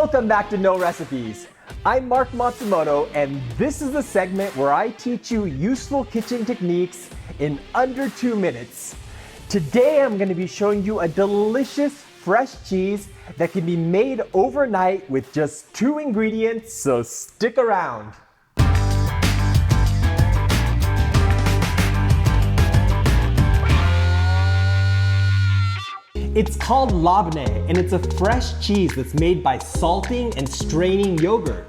Welcome back to No Recipes. I'm Mark Matsumoto, and this is the segment where I teach you useful kitchen techniques in under 2 minutes. Today I'm going to be showing you a delicious fresh cheese that can be made overnight with just 2 ingredients, so stick around. It's called labne, and it's a fresh cheese that's made by salting and straining yogurt.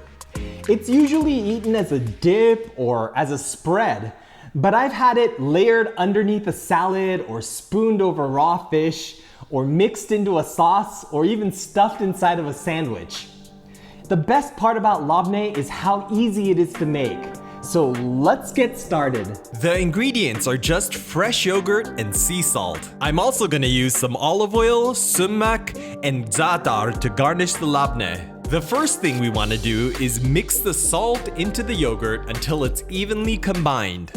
It's usually eaten as a dip or as a spread, but I've had it layered underneath a salad or spooned over raw fish or mixed into a sauce or even stuffed inside of a sandwich. The best part about labne is how easy it is to make. So let's get started. The ingredients are just fresh yogurt and sea salt. I'm also gonna use some olive oil, sumac, and za'atar to garnish the labne. The first thing we wanna do is mix the salt into the yogurt until it's evenly combined.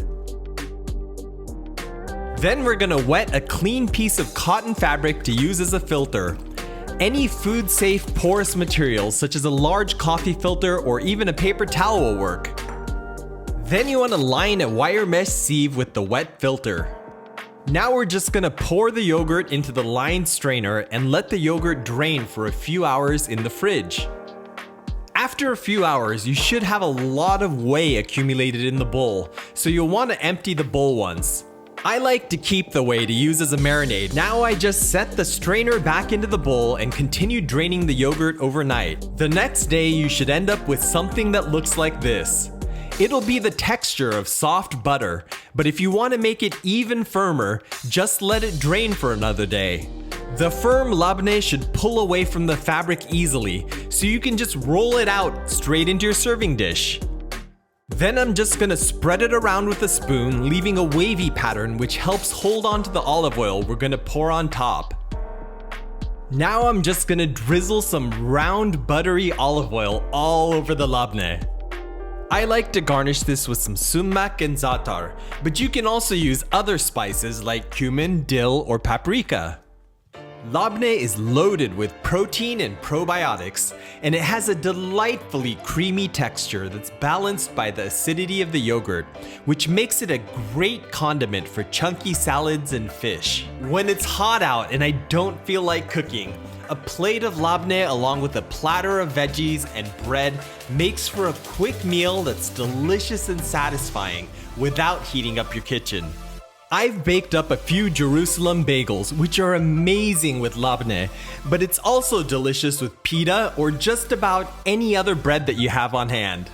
Then we're gonna wet a clean piece of cotton fabric to use as a filter. Any food-safe porous material such as a large coffee filter or even a paper towel will work. Then you want to line a wire mesh sieve with the wet filter. Now we're just gonna pour the yogurt into the lined strainer and let the yogurt drain for a few hours in the fridge. After a few hours, you should have a lot of whey accumulated in the bowl, so you'll want to empty the bowl once. I like to keep the whey to use as a marinade. Now I just set the strainer back into the bowl and continue draining the yogurt overnight. The next day you should end up with something that looks like this. It'll be the texture of soft butter, but if you want to make it even firmer, just let it drain for another day. The firm labne should pull away from the fabric easily, so you can just roll it out straight into your serving dish. Then I'm just gonna spread it around with a spoon, leaving a wavy pattern which helps hold on to the olive oil we're gonna pour on top. Now I'm just gonna drizzle some round buttery olive oil all over the labne. I like to garnish this with some sumac and za'atar, but you can also use other spices like cumin, dill, or paprika. Labne is loaded with protein and probiotics, and it has a delightfully creamy texture that's balanced by the acidity of the yogurt, which makes it a great condiment for chunky salads and fish. When it's hot out and I don't feel like cooking, a plate of labne along with a platter of veggies and bread makes for a quick meal that's delicious and satisfying without heating up your kitchen. I've baked up a few Jerusalem bagels, which are amazing with labne, but it's also delicious with pita or just about any other bread that you have on hand.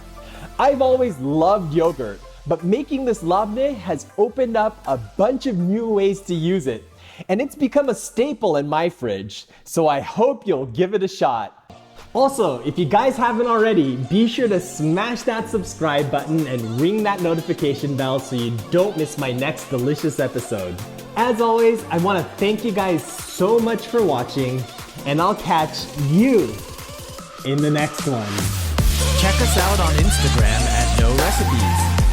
I've always loved yogurt, but making this labne has opened up a bunch of new ways to use it. And it's become a staple in my fridge, so I hope you'll give it a shot. Also, if you guys haven't already, be sure to smash that subscribe button and ring that notification bell so you don't miss my next delicious episode. As always, I want to thank you guys so much for watching, and I'll catch you in the next one. Check us out on Instagram at No Recipes.